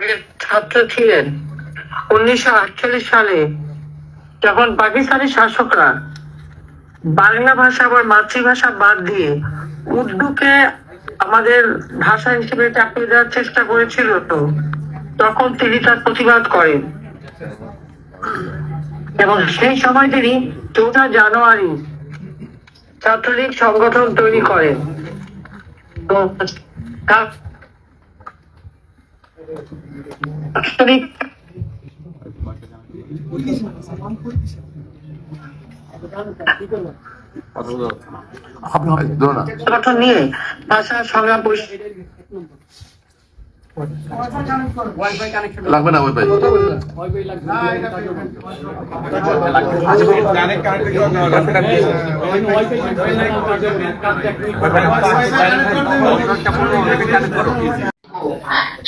বিভাগের ছাত্র ছিলেন। 1948 সালে যখন পাকিস্তানি শাসকরা বাংলা ভাষা আবার মাতৃভাষা বাদ দিয়ে উর্দুকে আমাদের ভাষা হিসেবে চাপিয়ে দেওয়ার চেষ্টা করেছিল, তো তখন তিনি তার প্রতিবাদ করেন এবং সেই সময় তিনি 4 জানুয়ারি ছাত্রলীগ সংগঠন তৈরি করেন। তো সংগঠন নিয়ে ভাষা সংগ্রাম লাগবে না ওয়াইফাই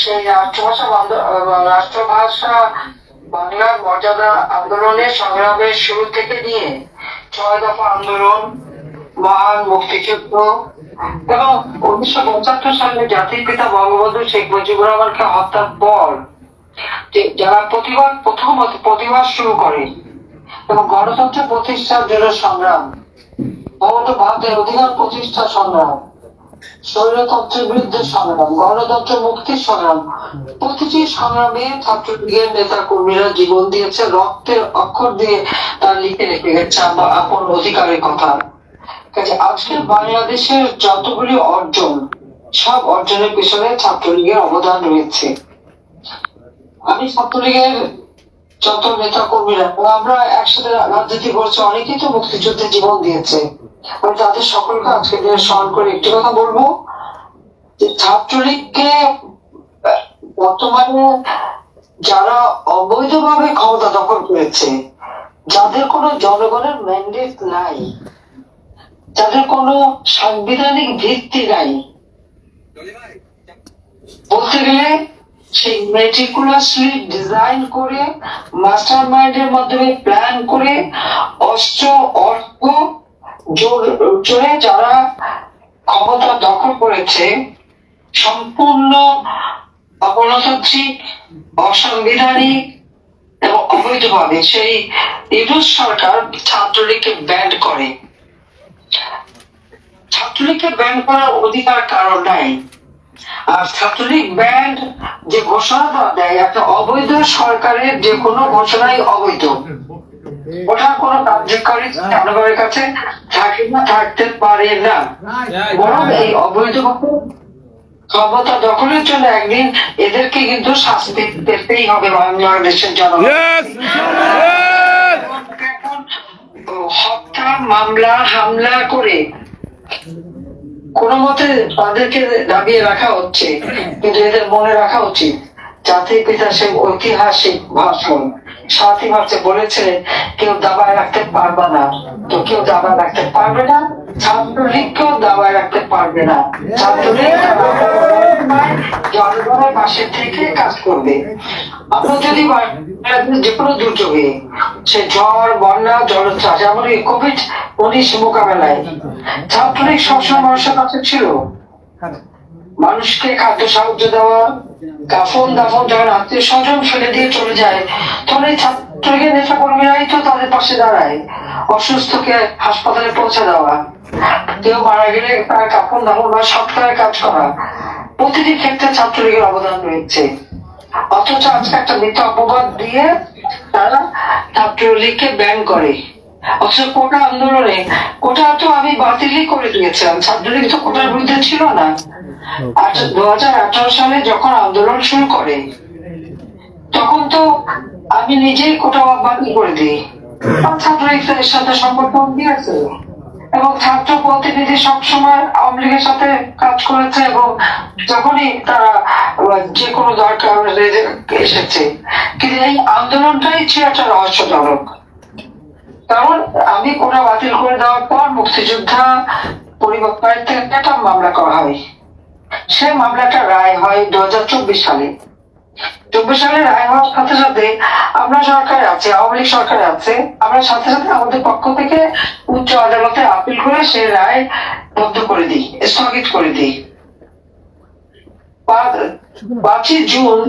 সেই রাষ্ট্রভাষা বাংলার মর্যাদা আন্দোলনের সংগ্রামের শুরু থেকে নিয়ে 6 দফা আন্দোলন, মহান মুক্তিযুদ্ধ এবং 1975 সালে জাতির পিতা বঙ্গবন্ধু শেখ মুজিবুর রহমানকে হত্যার পর যারা প্রতিবাদ শুরু করে এবং গণতন্ত্র প্রতিষ্ঠার জন্য সংগ্রাম, ভারতের অধিকার প্রতিষ্ঠা সংগ্রাম, স্বৈরতন্ত্রের বিরুদ্ধে সংগ্রাম, গণতন্ত্র মুক্তির সংগ্রাম, প্রতিটি সংগ্রামে ছাত্রলীগের নেতা কর্মীরা জীবন দিয়েছে, রক্তের অক্ষর দিয়ে তার লিখে রেখে গেছে আপন অধিকারের কথা। আজকে বাংলাদেশের যতগুলি অর্জন, সব অর্জনের পিছনে ছাত্রলীগের অবদান রয়েছে। আমি ছাত্রলীগের যত নেতা কর্মীরা আমরা একসাথে রাজনীতি করছি, অনেকেই তো মুক্তিযুদ্ধে জীবন দিয়েছে। আমি তাদের সকলকে আজকে দিনে স্মরণ করে একটি কথা বলবো যে ছাত্রলীগকে বর্তমানে যারা অবৈধভাবে ক্ষমতা দখল করেছে, যাদের কোনো জনগণের ম্যান্ডেট নাই, যাদের কোনো সাংবিধানিক ভিত্তি নাই, বলতে গেলে সেই মেটিকুলাসলি ডিজাইন করে মাস্টার মাইন্ডের মাধ্যমে প্ল্যান করে অস্ত্র অর্থ জোরে যারা ক্ষমতা দখল করেছে, সম্পূর্ণ অগণতান্ত্রিক, অসাংবিধানিক এবং অবৈধভাবে সেই ইউনুস সরকার ছাত্রলীগকে ব্যান্ড করে। ছাত্রলীগকে ব্যান্ড করার অধিকার কারণ নাই। আর ছাত্রলীগ ব্যান্ড যে ঘোষণা দেয়, একটা অবৈধ সরকারের যে কোনো ঘোষণাই অবৈধ, ওটার কোনো কার্যকারী জনগণের কাছে থাকে না, থাকতে পারে না। বরং এই অবৈধ ক্ষমতা দখলের জন্য একদিন এদেরকে কিন্তু শাস্তি পেতেই হবে বাংলাদেশের জনগণ। হত্যা মামলা হামলা করে কোন মতে তাদেরকে দাবিয়ে রাখা হচ্ছে, কিন্তু এদের মনে রাখা উচিত জাতির পিতা সেই ঐতিহাসিক ভাষণ 7 মার্চে বলেছিলেন, কেউ দাবায় রাখতে পারবে না, তো কেউ দাবায় রাখতে পারবে না, ছাত্রলীগকেও দাবায় রাখতে পারবে না। ছাত্রলীগ জনগণের পাশে থেকে কাজ করবে। আমরা যদি যে কোনো দুর্যোগে, সে ঝড়, বন্যা, জলোচ্ছ্বাস, এমনকি COVID-19 মোকাবেলায় ছাত্রলীগ সবসময় মানুষের কাছে ছিল। মানুষকে খাদ্য সাহায্য দেওয়া, কাফন দাফন, যখন আত্মীয় স্বজন ফেলে দিয়ে চলে যায়, তখন এই ছাত্রলীগের নেতা কর্মীরাই তো তাদের পাশে দাঁড়ায়। অসুস্থকে হাসপাতালে পৌঁছে দেওয়া, কেউ মারা গেলে তার কাফন দাফন বা সৎকারের কাজ করা, প্রতিটি ক্ষেত্রে ছাত্রলীগের অবদান রয়েছে। অথচ আজকে একটা মিথ্যা অপবাদ দিয়ে তারা ছাত্রলীগকে ব্যান করে। অথচ কোটা আন্দোলনে, কোটা তো আমি বাতিলই করে দিয়েছিলাম, ছাত্রলীগ তো কোটার বিরুদ্ধে ছিল না। 2018 সালে যখন আন্দোলন শুরু করে, তখন তো আমি নিজেই কোটা বাতিল করে দিই। ছাত্রলীগের সাথে সম্পর্ক দিয়েছে এবং ছাত্র প্রতিনিধি সবসময় আওয়ামী লীগের সাথে কাজ করেছে, এবং যখনই তারা যে কোনো দরকার এসেছে। কিন্তু এই আন্দোলনটাই ছিল একটা রহস্যজনক, কারণ আমি কোটা বাতিল করে দেওয়ার পর মুক্তিযোদ্ধা পরিবারকে একটা মামলা করা হয়। সে মামলাটা রায় হয় 2024 সালে। 24 সালে রায় হওয়ার সাথে সাথে আমরা সরকারে আছি, আওয়ামী লীগ সরকারে আছে, আমরা সাথে সাথে আমাদের পক্ষ থেকে উচ্চ আদালতে আপিল করে সে রায় রদ্দ করে দিই, স্থগিত করে দিই। 5 জুন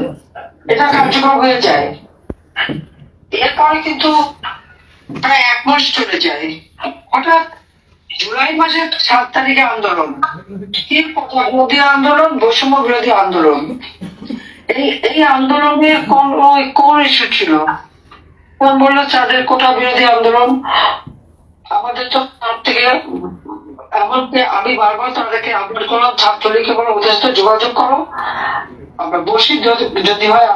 এটা কার্যকর হয়ে যায়। এরপরে কিন্তু প্রায় 1 মাস চলে যায়। হঠাৎ জুলাই মাসের 7 তারিখে আন্দোলন, কি বিরোধী আন্দোলন, বৈষম্য বিরোধী আন্দোলন। এই আন্দোলনের কোন ইস্যু ছিল? কোন বললো চাঁদের কোটা বিরোধী আন্দোলন। আমাদের তো তার থেকে, এমনকি আমি বারবার তাদেরকে আহ্বান করলাম, ছাত্রলীগকে বলো ওদের সাথে যোগাযোগ করো, আমরা বসি, যদি হয়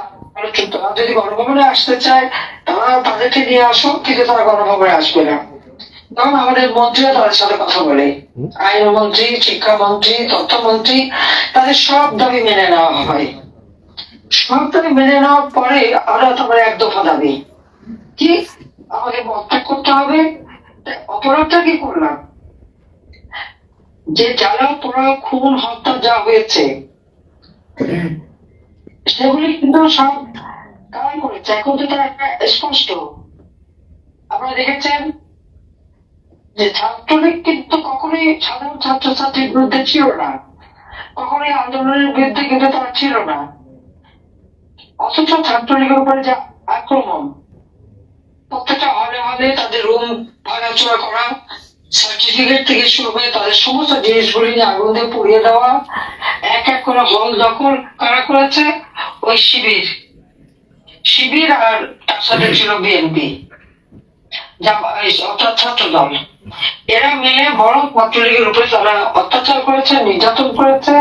তারা যদি গণভবনে আসতে চায় তারা তাদেরকে নিয়ে আসো, কিন্তু তারা গণভবনে আসবে না। তখন আমাদের মন্ত্রীরা তাদের সাথে কথা বলে, আইনমন্ত্রী, শিক্ষামন্ত্রী, তথ্যমন্ত্রী, তাদের সব দাবি মেনে নেওয়া হয়। সব দাবি মেনে নেওয়ার পরে আমরা তোমার 1 দফা দাবি কি, আমাকে মতত্যাগ করতে হবে। অপরাধটা কি করলাম? যে জ্বালা পোড়া, খুন, হত্যা যা হয়েছে সেগুলি কিন্তু সব কারাই করেছে। এখন তো তারা স্পষ্ট, আপনারা দেখেছেন যে ছাত্রলীগ কিন্তু কখনোই সাধারণ ছাত্রছাত্রীর বিরুদ্ধে ছিল না, কখনোই আন্দোলনের বিরুদ্ধে কিন্তু তারা ছিল না। অথচ ছাত্রলীগের উপরে যে আক্রমণ, প্রত্যেকটা হলে হলে তাদের রুম ভাঙাচোরা করা, সার্টিফিকেট থেকে শুরু করে তাদের সমস্ত জিনিসগুলি আগুন দিয়ে পুড়িয়ে দেওয়া, এক এক করে হল দখল কারা করেছে? ওই শিবির আর তার সাথে ছিল বিএনপি, অর্থাৎ ছাত্র দল। এরা মিলে বড় ছাত্রলীগের উপরে তারা অত্যাচার করেছে, নির্যাতন করেছে,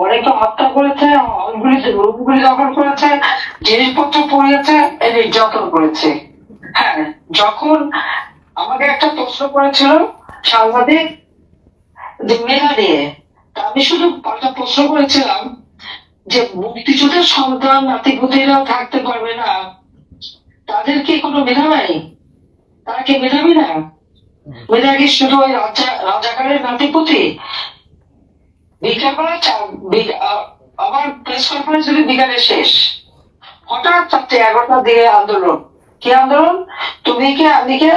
অনেকে হত্যা করেছে, রুমগুলি দখল করেছে, জিনিসপত্র পড়িয়েছে, নির্যাতন করেছে। হ্যাঁ, যখন আমাকে একটা প্রশ্ন করেছিল সাংবাদিক যে মেধা নিয়ে, আমি শুধু একটা প্রশ্ন করেছিলাম যে মুক্তিযুদ্ধের সন্তান নাতিপুতিরা থাকতে পারবে না, তাদের কি কোনো মেধা নাই? তারা কি মেধাবী না? মেধা কি শুধু ওই রাজাকারের নাতিপুতি? বিকালবেলা আবার প্রেস কনফারেন্স যদি বিকালে শেষ, হঠাৎ 11টার দিকে আন্দোলন। কি আন্দোলন? তুমি কে আমি কে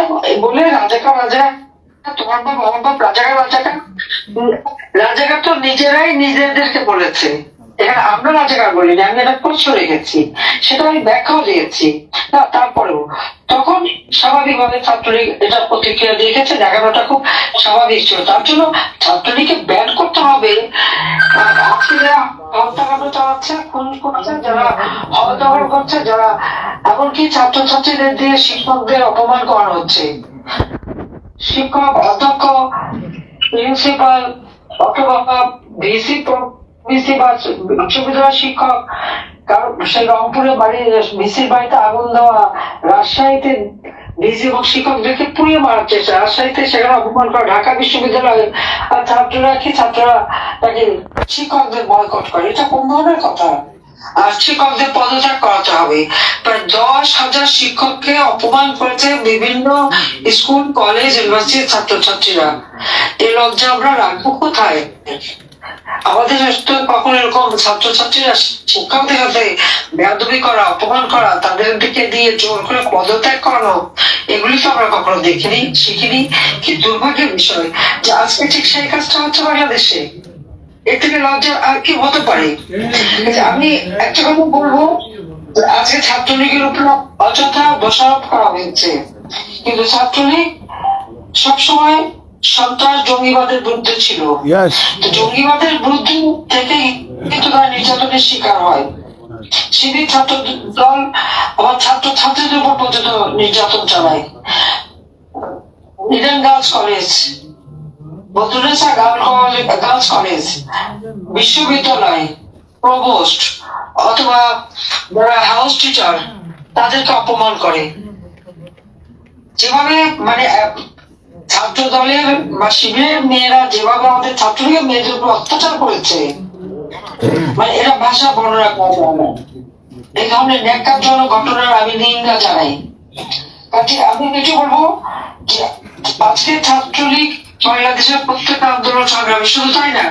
বলে রাজাকার তোমার বাপ আমার বাপ রাজাকার। রাজাকার তো নিজেরাই নিজেদেরকে বলেছে, এখানে আমরা রাজাকার বলিনি, আমি একটা প্রশ্ন রেখেছি, সেটা আমি ব্যাখ্যাও দিয়েছি না। তারপরেও তখন স্বাভাবিকভাবে ছাত্রলীগ এটা প্রতিক্রিয়া দিয়েছে, দেখানোটা খুব স্বাভাবিক ছিল। তার জন্য ছাত্রলীগকে ব্যান করতে হবে। আজকে যারা হত্যাকাণ্ড চালাচ্ছে, খুন করছে, যারা হলদখল করছে, যারা এমনকি ছাত্রছাত্রীদের দিয়ে শিক্ষকদের অপমান করানো হচ্ছে, শিক্ষক, অধ্যক্ষ, প্রিন্সিপাল অথবা ভিসি বা বিশ্ববিদ্যালয় শিক্ষক, কারণ সেই রংপুরে বাড়ি ভিসির বাড়িতে আগুন দেওয়া, রাজশাহীতে ভিসি এবং শিক্ষকদেরকে পুড়িয়ে মারার চেষ্টা, রাজশাহীতে সেখানে অপমান করা, ঢাকা বিশ্ববিদ্যালয়ে আর ছাত্ররা তাকে শিক্ষকদের বয়কট করে। এটা কোন ধরনের কথা? আর শিক্ষকদের পদত্যাগ করাতে হবে। প্রায় 10,000 শিক্ষককে অপমান করেছে বিভিন্ন স্কুল, কলেজ, ইউনিভার্সিটির ছাত্রছাত্রীরা। এই লজ্জা আমরা রাখবো কোথায়? আমাদের কখনো এরকম ছাত্রছাত্রীরা শিক্ষকদের সাথে বেয়াদবি করা, অপমান করা, তাদের দিকে দিয়ে জোর করে পদত্যাগ করানো, এগুলি তো আমরা কখনো দেখিনি, শিখিনি। কি দুর্ভাগ্যের বিষয় যে আজকে ঠিক সেই কাজটা হচ্ছে বাংলাদেশে। এর থেকে লজ্জা আর কি হতে পারে? আমি একটা কথা বলবো, আজকে ছাত্রলীগের উপর অযথা দোষারোপ করা হয়েছে, কিন্তু ছাত্রলীগ সবসময় সন্ত্রাস জঙ্গিবাদের বিরুদ্ধে ছিল। জঙ্গিবাদের বিরুদ্ধে থেকে কিন্তু তারা নির্যাতনের শিকার হয়। শিবির ছাত্র দল আবার ছাত্রছাত্রীদের উপর পর্যন্ত নির্যাতন চালায়। Eden girls college, Badrunnesa girls college, বিশ্ববিদ্যালয়, প্রভোস্ট অথবা যারা হাউস টিচার, তাদেরকে অপমান করে। যেভাবে মানে ছাত্র দলের বা শিবিরের মেয়েরা যেভাবে আমাদের ছাত্রলীগের মেয়েদের উপর অত্যাচার করেছে, মানে এরা ভাষা বর্ণনা করা যায় না। এই ধরনের ন্যাক্কারজনক ঘটনার আমি নিন্দা জানাই। কাজে আমি এটি বলবো যে আজকে ছাত্রলীগ বাংলাদেশের প্রত্যেকটা আন্দোলন সংগ্রামী, শুধু তাই না,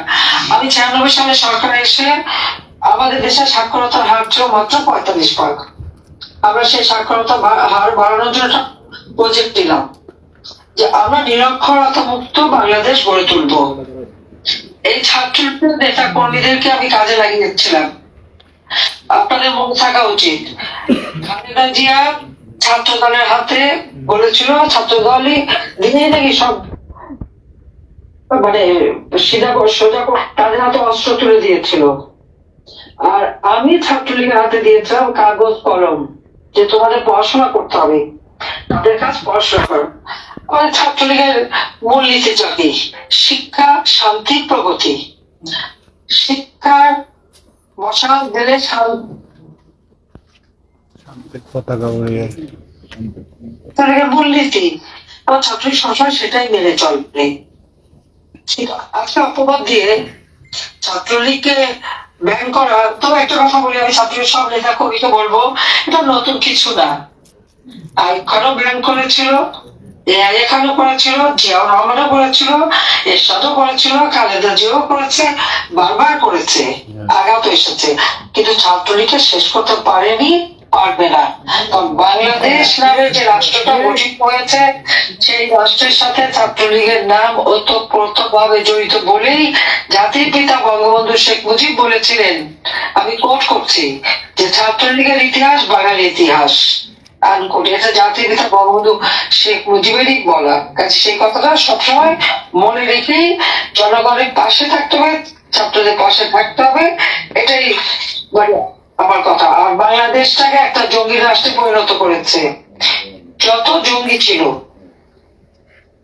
আমি 96 সালে সরকার এসে আমাদের দেশের সাক্ষরতার হার ছিল মাত্র 45%। আমরা সেই সাক্ষরতা হার বাড়ানোর জন্য প্রজেক্ট দিলাম যে আমরা নিরক্ষরতা মুক্ত বাংলাদেশ গড়ে তুলবো। এই ছাত্রলীগের নেতা কর্মীদেরকে আমি কাজে লাগিয়ে দিচ্ছিলাম। আপনাদের আমাদের মনে থাকা উচিত। খালেদা জিয়া ছাত্র দলের হাতে বলেছিল, ছাত্র দলই দিনে নাকি সব মানে সোজা তাদের হাতে অস্ত্র তুলে দিয়েছিল। আর আমি ছাত্রলীগের হাতে দিয়েছিলাম কাগজ কলম, যে তোমাদের পড়াশোনা করতে হবে, তাদের কাজ পড়াশোনা করো। আমাদের ছাত্রলীগের মূলনীতি কি? শিক্ষা, শান্তি, প্রগতি। শিক্ষার মশাল দিলে মূলনীতি আমার ছাত্রলীগ সবসময় সেটাই মেনে চলবে। আজকে অপবাদ দিয়ে ছাত্রলীগকে ব্যান করা, তো একটা কথা বলি, আমি ছাত্রলীগ সব নেতা কর্মীকে বলবো, এটা নতুন কিছু না। আইখানও ব্যান করেছিল, এখানেও করেছিল, জিয়াউর রহমানও করেছিল, এরশাদও করেছিল, খালেদা জিয়াও করেছে, বারবার করেছে, আঘাত এসেছে, কিন্তু ছাত্রলীগকে শেষ করতে পারেনি, পারবে না। কারণ বাংলাদেশ নামে যে রাষ্ট্রটা গঠিত হয়েছে, সেই রাষ্ট্রের সাথে ছাত্রলীগের নাম ওতপ্রোতভাবে জড়িত বলেই জাতির পিতা বঙ্গবন্ধু শেখ মুজিব বলেছিলেন, আমি কোট করছি, যে ছাত্রলীগের ইতিহাস বাঙালি ইতিহাস। এটা জাতির পিতা বঙ্গবন্ধু শেখ মুজিবেরই বলা। কাজে সেই কথাটা সবসময় মনে রেখেই জনগণের পাশে থাকতে হবে, ছাত্রদের পাশে থাকতে হবে, এটাই আমার কথা। আর বাংলাদেশটাকে একটা জঙ্গি রাষ্ট্রে পরিণত করেছে। যত জঙ্গি ছিল,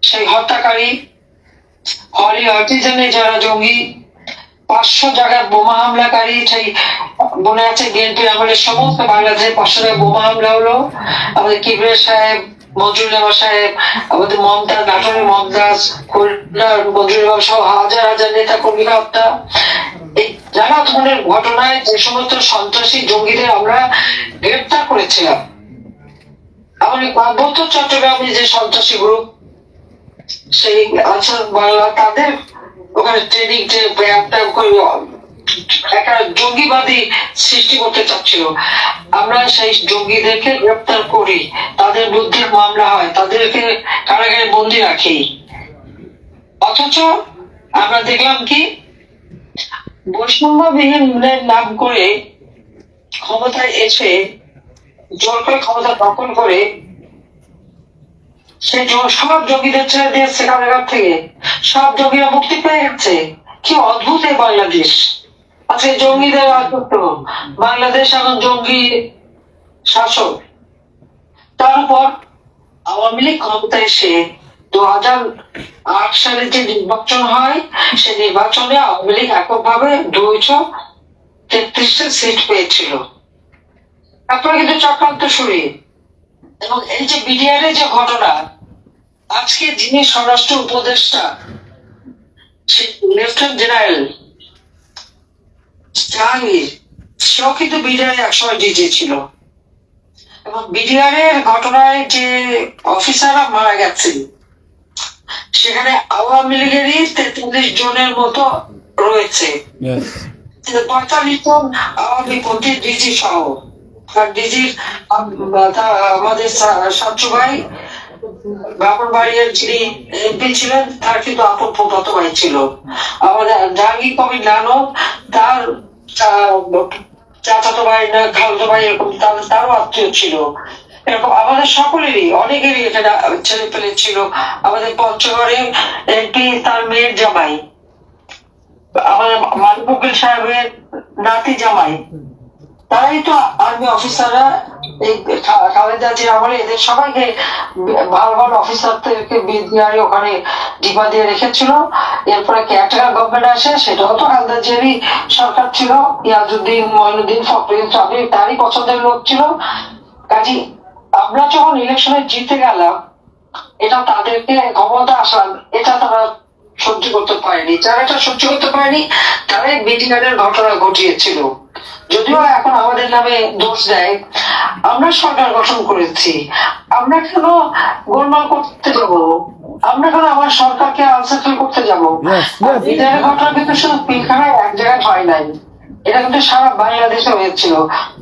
সেই হত্যাকারী, হলি আর্টিজানে যারা জঙ্গি, 500 জায়গায় বোমা হামলাকারী, সেই মনে আছে বিএনপির আমলের সমস্ত বাংলাদেশের 500 জায়গায় বোমা হামলা হলো। আমাদের কিবরিয়া সাহেব, মঞ্জুরুল ইসলাম সাহেব, আমাদের মমতাজ, নাটোরের মমতাজ, খুলনার মঞ্জুরুল ইসলাম সহ হাজার হাজার নেতা কর্মীরা হত্যা। এই নানা ধরনের ঘটনায় যে সমস্ত সন্ত্রাসী জঙ্গিদের আমরা গ্রেপ্তার করেছিলাম, আমাদের পার্বত্য চট্টগ্রামে যে সন্ত্রাসী গ্রুপ, সেই আনসার বাংলা, তাদের ওখানে ট্রেনিং একটা জঙ্গিবাদী সৃষ্টি করতে চাচ্ছিল। আমরা সেই জঙ্গিদেরকে গ্রেপ্তার করি, তাদের বিরুদ্ধে মামলা হয়, তাদেরকে কারাগারে বন্দি রাখি। অথচ আমরা দেখলাম কি, বৈষম্যবিহীন নাম করে ক্ষমতায় এসে জোর করে ক্ষমতা দখল করে সে সব জঙ্গিদের ছেড়ে দিয়েছে কারাগার থেকে, সব জঙ্গিরা মুক্তি পেয়ে গেছে। কি অদ্ভুত এই বাংলাদেশ! আজকে জঙ্গিদের রাজত্ব, বাংলাদেশ এখন জঙ্গি শাসক। তার উপর আওয়ামী লীগ ক্ষমতায় এসে 2008 সালে যে নির্বাচন হয়, সে নির্বাচনে আওয়ামী লীগ এককভাবে 233টা সিট পেয়েছিল। তারপরে কিন্তু চক্রান্ত শুরু। এবং এই যে বিডিআর এর যে ঘটনা, আজকে যিনি স্বরাষ্ট্র উপদেষ্টা, লেফটেন্যান্ট জেনারেল জাহাঙ্গীর, সেও কিন্তু বিডিআর একসময় ডিজি ছিল। এবং বিডিআর এর ঘটনায় যে অফিসাররা মারা গেছে, সেখানে আওয়ামী লীগেরই 43 জনের মতো রয়েছে, 45 জন আওয়ামী পন্থী ডিজি সহ। ডিজি আমাদের সাচ্চু ভাই, ব্রাহ্মণবাড়িয়ার যিনি এমপি ছিলেন, তার কিন্তু আপন ফুফাতো ভাই ছিল। আমাদের জাহাঙ্গীর কবির নানক, তার চাচাতো ভাই না খালাতো ভাই, এরকম তারও আত্মীয় ছিল। এরকম আমাদের সকলেরই, অনেকেরই এখানে ছেলে পেলে ছিল। আমাদের পঞ্চগড়ে এমপি, তার মেয়ের জামাই, আমাদের মালিক উকিল সাহেবের নাতি জামাই, তারাই তো আর্মি অফিসাররা। এই খালেদা জিয়া আমলে এদের সবাইকে ভালো ভালো অফিসারদেরকে বিডিআর ওখানে ডিপা দিয়ে রেখেছিল। এরপরে ক্যাটার গভর্নমেন্ট আসে, সেটাও তো খালেদা জিয়ারই সরকার ছিল। ইয়াজউদ্দিন, মঈনুদ্দিন, ফখরুদ্দিন চৌধুরী তারই পছন্দের লোক ছিল। কাজী আমরা যখন ইলেকশনে জিতে গেলাম, এটা তাদেরকে ক্ষমতা আসান, এটা তারা সহ্য করতে পারেনি। যারা এটা সহ্য করতে পারেনি, তারাই বিডিআর এর ঘটনা ঘটিয়েছিল। যদিও এখন আমাদের নামে দোষ দেয়, আমরা সরকার গঠন করেছি, আমরা কেন গোলমাল করতে যাব? আমরা কেন আমার সরকারকে আনসার করতে যাব? বিদায়ের ঘটনা কিন্তু শুধু পিলখানায় এক জায়গায় হয় নাই, এটা কিন্তু সারা বাংলাদেশে হয়েছিল।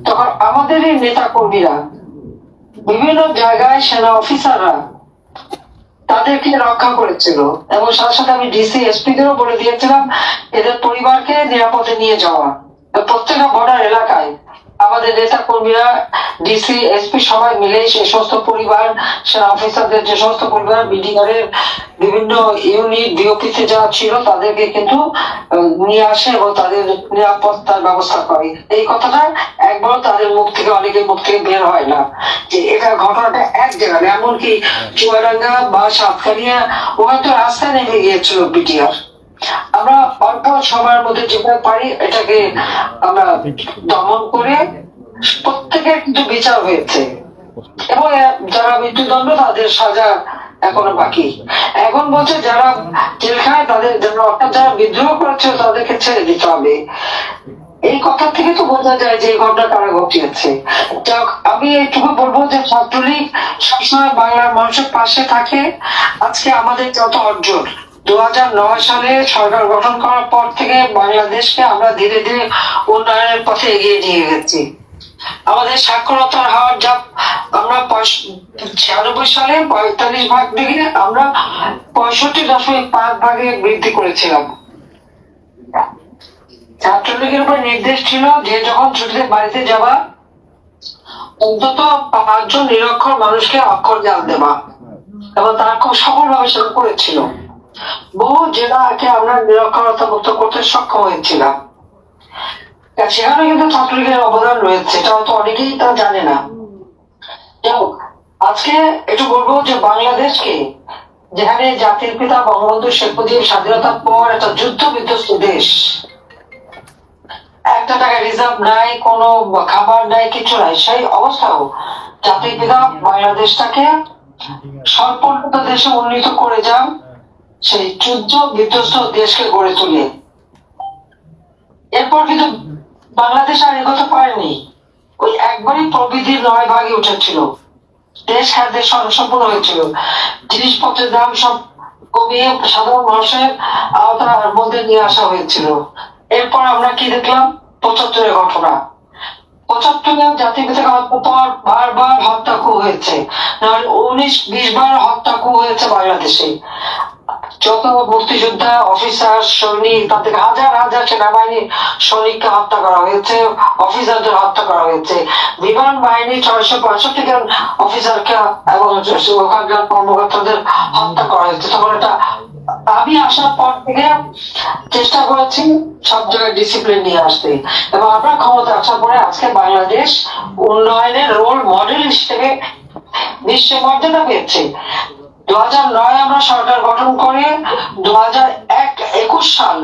তখন আমাদেরই নেতা কর্মীরা, বিভিন্ন জায়গায় সেনা অফিসাররা তাদেরকে রক্ষা করেছিল। এবং সাথে সাথে আমি ডিসি এসপি দেরও বলে দিয়েছিলাম এদের পরিবারকে নিরাপদে নিয়ে যাওয়া। প্রত্যেকটা বর্ডার এলাকায় আমাদের আমাদের নেতা কর্মীরা, ডিসি, এসপি সবাই মিলে সেই সমস্ত পরিবার, সেনা অফিসারদের যে সমস্ত পরিবার, বিডিআর এর বিভিন্ন ইউনিট, বিওপিতে যারা ছিল তাদেরকে কিন্তু নিয়ে আসে এবং তাদের নিরাপত্তার ব্যবস্থা করে। এই কথাটা একবারও তাদের মুখ থেকে, অনেকের মুখ থেকে বের হয় না যে এটা ঘটনাটা এক জায়গায়, এমনকি চুয়াডাঙ্গা বা সাতকানিয়া ওখানে তো রাস্তায় নেমে গিয়েছিল বিডিআর। আমরা অল্প সময়ের মধ্যে যেভাবে পারি এটাকে আমরা দমন করে প্রত্যেকের কিন্তু বিচার হয়েছে এবং যারা মৃত্যুদণ্ড তাদের সাজা এখনো বাকি। এখন বলছে যারা জেলখানায় তাদের অর্থাৎ যারা বিদ্রোহ করেছে তাদেরকে ছেড়ে দিতে হবে। এই কথা থেকে তো বোঝা যায় যে এই ঘটনা কারা ঘটিয়েছে। আমি এইটুকু বলবো যে ছাত্রলীগ সবসময় বাংলার মানুষের পাশে থাকে। আজকে আমাদের যত অর্জন, 2009 সালে সরকার গঠন করার পর থেকে বাংলাদেশকে আমরা ধীরে ধীরে উন্নয়নের পথে এগিয়ে নিয়ে গেছি। আমাদের সাক্ষরতার হার যা আমরা 96 সালে 45 ভাগ থেকে আমরা 65.5 ভাগে বৃদ্ধি করেছিলাম। ছাত্রলীগের উপর নির্দেশ ছিল যে যখন ছুটিতে বাড়িতে যাবা অন্তত 5 জন নিরক্ষর মানুষকে অক্ষর জ্ঞান দেবা, এবং তারা খুব সফলভাবে সেটা করেছিল। বহু জেলাকে আমরা নিরক্ষরতা মুক্ত করতে সক্ষম হয়েছিলাম। সেখানে কিন্তু ছাত্রলীগের অবদান রয়েছে, এটা হয়তো অনেকেই তা জানে না। আজকে একটু বলবো যে বাংলাদেশকে, যেখানে জাতির পিতা বঙ্গবন্ধু শেখ মুজিব স্বাধীনতার পর একটা যুদ্ধ বিধ্বস্ত দেশ, একটা টাকা রিজার্ভ নাই, কোনো খাবার নাই, কিছু নাই, সেই অবস্থাও জাতির পিতা বাংলাদেশটাকে স্বল্পোন্নত দেশে উন্নীত করে যান, সেই যুদ্ধ বিধ্বস্ত দেশকে গড়ে তুলে। এরপর কিন্তু বাংলাদেশ আর এগোতে পারেনি, ওই একবারই প্রবৃদ্ধির 9 ভাগে উঠেছিল, দেশ খাদ্যে সম্পূর্ণ হয়েছিল, জিনিসপত্রের দাম সব কমিয়ে সাধারণ মানুষের আওতার মধ্যে নিয়ে আসা হয়েছিল। এরপর আমরা কি দেখলাম? 75-এর ঘটনা। 75-এ জাতির পিতাকে হত্যা পর বারবার হত্যা খুব হয়েছে, নাহলে 19-20 বার হত্যা খুব হয়েছে বাংলাদেশে। যত মুক্তিযোদ্ধা, অফিসার, সৈনিক, তাদের হাজার হাজার সেনাবাহিনী সৈনিককে হত্যা করা হয়েছে, অফিসারদের হত্যা করা হয়েছে, বিমান বাহিনী 665 জন অফিসারকে এবং ওখানকার কর্মকর্তাদের হত্যা করা হয়েছে। তখন এটা আমি আসার পর থেকে চেষ্টা করেছি সব জায়গায় ডিসিপ্লিন নিয়ে আসতে, এবং আমরা ক্ষমতা আসার পরে আজকে বাংলাদেশ উন্নয়নের রোল মডেল হিসেবে বিশ্বে মর্যাদা পেয়েছে। 2009 আমরা সরকার গঠন করে 2021 সাল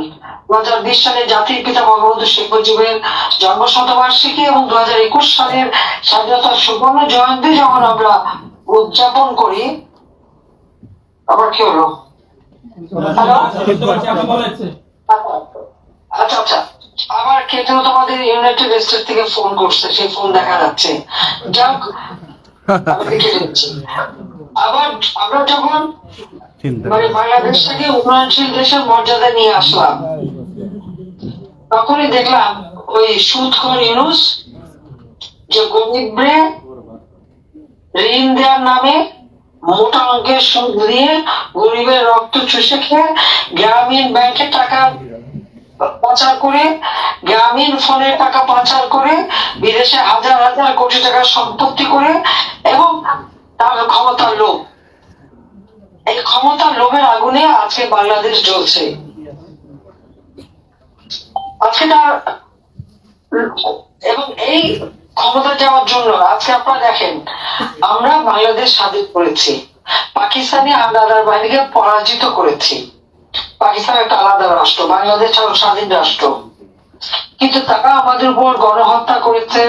2020 সালে জাতির পিতা বঙ্গবন্ধু শেখ মুজিবের জন্ম শতবার্ষিকী এবং 2021 সালের স্বাধীনতার সুবর্ণ জয়ন্তী যখন আমরা উদযাপন করি, আবার কি হলো? আচ্ছা আচ্ছা, আবার কে যেন তোমাদের ইউনাইটেড স্টেট থেকে ফোন করছে, সেই ফোন দেখা যাচ্ছে। যাক, আবার আমরা যখন বাংলাদেশটাকে উন্নয়নশীল দেশের মর্যাদা নিয়ে আসলাম, তখনই দেখলাম ওই সুদখোর ইউনূস যে গরিবরে ঋণ দেওয়ার নামে মোটা অঙ্কের সুদ দিয়ে গরিবের রক্ত চুষে খেয়ে গ্রামীণ ব্যাংকের টাকা পাচার করে, গ্রামীণ ফোনের টাকা পাচার করে, বিদেশে হাজার হাজার কোটি টাকা সম্পত্তি করে, এবং তার ক্ষমতার লোভ, এই ক্ষমতার লোভের আগুনে আজকে বাংলাদেশ জ্বলছে। আজকে তার এবং এই ক্ষমতা যাওয়ার জন্য আজকে আপনারা দেখেন আমরা বাংলাদেশ স্বাধীন করেছি, পাকিস্তানি হানাদার বাহিনীকে পরাজিত করেছি। পাকিস্তান একটা আলাদা রাষ্ট্র, বাংলাদেশ স্বাধীন রাষ্ট্র, কিন্তু তারা আমাদের উপর গণহত্যা করেছে,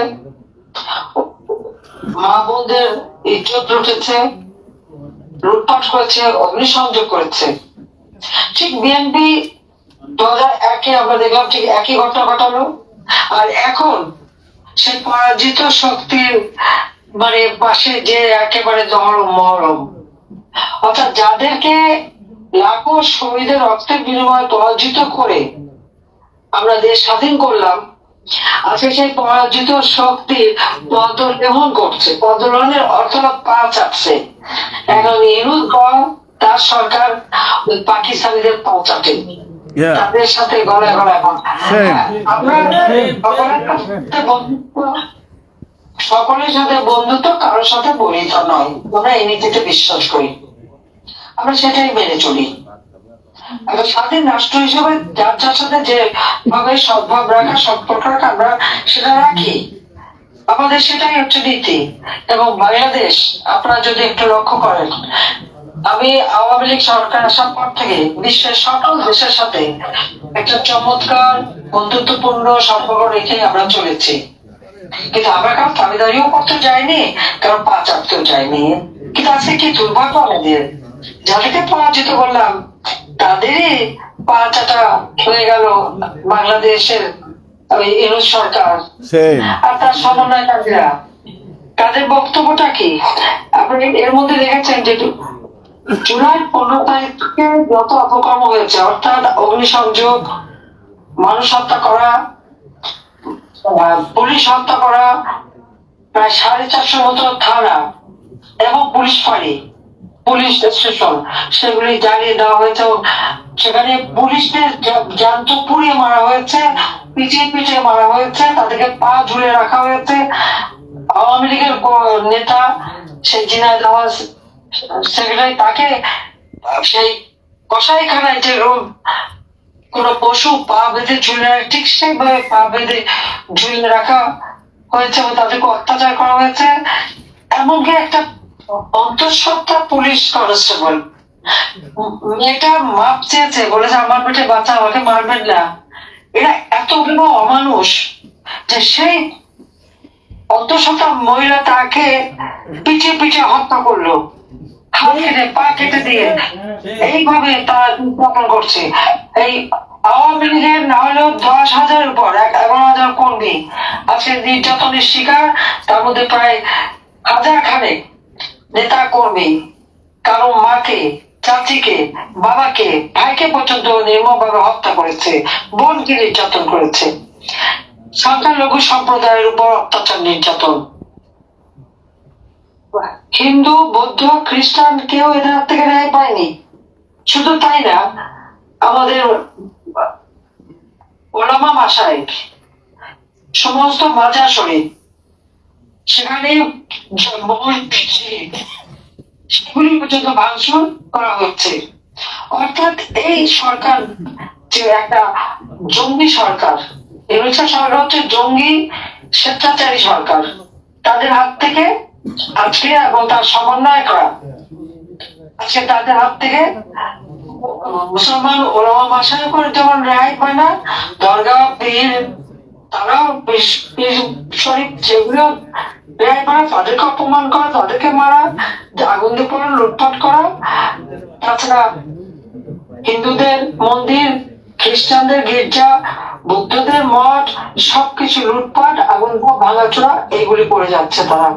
মা বোনদের ইজ্জত লুটেছে, লুটপাট করেছে, অগ্নিসংযোগ করেছে। ঠিক বিএনপি 2001-এ আমরা দেখলাম ঠিক একই ঘটনা ঘটালো। আর এখন সেই পরাজিত শক্তির পাশে যে একেবারে দহরম মহরম, অর্থাৎ যাদেরকে লাখো শহীদের রক্তের বিনিময়ে পরাজিত করে আমরা দেশ স্বাধীন করলাম, আজকে সেই পরাজিত শক্তির পদলেহন করছে, পদলেহনের অর্থাৎ পা চাটছে। এখন ইউনুস দল, তার সরকার পাকিস্তানিদের পা চাটে, তাদের সাথে গলায় গলায়। আমরা সকলের সাথে বন্ধুত্ব, কারোর সাথে বলিত নয়। আমরা এই নীতিতে বিশ্বাস করি, আমরা সেটাই মেনে চলি। একটা স্বাধীন রাষ্ট্র হিসেবে যার যার সাথে যে ভাবে সদ্ভাব রাখা, সম্পর্ক রাখা, আমরা সেটা রাখি। আমাদের সেটাই হচ্ছে নীতি। এবং বাংলাদেশ, আপনারা যদি একটু লক্ষ্য করেন, আমি আওয়ামী লীগ সরকার আসার পর থেকে বিশ্বের সকল দেশের সাথে একটা চমৎকার বন্ধুত্বপূর্ণ সম্পর্ক রেখে আমরা চলেছি। কিন্তু আমরা কারো দাবিদারিও করতে যাইনি, কারো পা চাপতেও যাইনি। কিন্তু আজকে কি দুর্ভাগ্য আমাদের, যাদেরকে পরাজিত করলাম তাদেরই পা চাটা হয়ে গেল বাংলাদেশের ওই ইউনূস সরকার আর তার সমন্বয়কারীরা। তাদের বক্তব্যটা কি? আপনি এর মধ্যে দেখেছেন যে জুলাই 15 তারিখে যত অপকর্ম হয়েছে, অর্থাৎ অগ্নিসংযোগ, মানুষ হত্যা করা, পুলিশ হত্যা করা, প্রায় 450 মতো থানা এবং পুলিশ ফাঁড়ি, পুলিশ স্টেশন, সেগুলি জ্বালিয়ে দেওয়া হয়েছে। সেখানে পুলিশদের জ্যান্ত পুড়িয়ে মারা হয়েছে, পিটিয়ে পিটিয়ে মারা হয়েছে, তাদেরকে পা ঝুলে রাখা হয়েছে। আওয়ামী লীগের নেতা সেই ঝিনাইদহ সেক্রেটারি, তাকে সেই কসাইখানায় যে কোন পশু পা বেঁধে ঝুলে রাখে, ঠিক সেইভাবে পা বেঁধে ঝুলে রাখা হয়েছে এবং তাদেরকে অত্যাচার করা হয়েছে। এমনকি একটা অন্তঃসত্ত্বা পুলিশ কনস্টেবল মেয়েটা মাপ চেয়েছে, বলেছে আমার পেটে বাচ্চা, আমাকে মারবেন না। এরা এত বড় অমানুষ যে সেই অন্তঃসত্ত্বা মহিলা তাকে পিছিয়ে পিছিয়ে হত্যা করলো, হাত কেটে পা কেটে দিয়ে এইভাবে তারা নির্যাতন করছে। এই আওয়ামী লীগের না হলেও 10,000-এর উপর 11,000 কর্মী আজকে নির্যাতনের শিকার। তার মধ্যে প্রায় 1,000 খানেক নেতা কর্মী কারো মাকে, চাচিকে, বাবাকে, ভাইকে পর্যন্ত নির্মমভাবে হত্যা করেছে, বোনকে নির্যাতন করেছে। সংখ্যালঘু সম্প্রদায়ের উপর অত্যাচার, নির্যাতন। হিন্দু, বৌদ্ধ, খ্রিস্টান কেউ এদের হাত থেকে রেহাই পায়নি। শুধু তাই না, আমাদের ওলামা মাশায়েখ, সমস্ত মাজার শরীফ, সেখানে সেগুলি পর্যন্ত ভাঙচুর করা হচ্ছে। অর্থাৎ এই সরকার যে একটা জঙ্গি সরকার, এই সরকার হচ্ছে জঙ্গি স্বেচ্ছাচারী সরকার। তাদের হাত থেকে আজকে, এবং তার সমন্বয়করা আজকে তাদের হাত থেকে মুসলমান ওলামা মাশায়েখ যেমন রেহাই পায় না, দরগা, পীর, তারাও পীর শরীফ যেগুলো রেহাই পায়, তাদেরকে অপমান করা, তাদেরকে মারা, আগুন দিয়ে পড়া, লুটপাট করা। তাছাড়া হিন্দুদের মন্দির, খ্রিস্টানদের গির্জা, বৌদ্ধদের মঠ, সবকিছু লুটপাট, আগুন ভাঙাচোরা, এইগুলি করে যাচ্ছে তারা।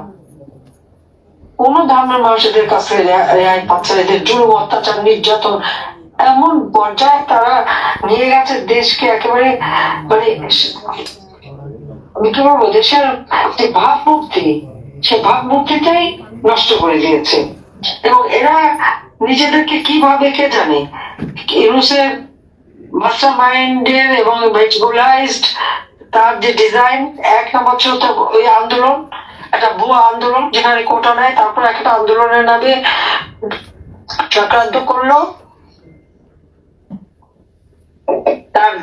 কোন ধর্মের মানুষদের কাছে রেহাই পাচ্ছে না। এদের জুলুম, অত্যাচার, নির্যাতন এমন পর্যায়ে তারা নিয়ে গেছে দেশকে, একেবারে মানে আমি কি বলবো, দেশের যে ভাবমূর্তি, সে ভাবমূর্তিটাই নষ্ট করে দিয়েছে। এবং এরা নিজেদেরকে কিভাবে কে জানে, ইউনূসের মাস্টার মাইন্ডের এবং ভেজুলাইজড তার যে ডিজাইন, 1 নম্বর ছিল তো ওই আন্দোলন, একটা ভুয়া আন্দোলন যেখানে কোটা নেয়, তারপর একটা আন্দোলনের নামে চক্রান্ত করলো। তার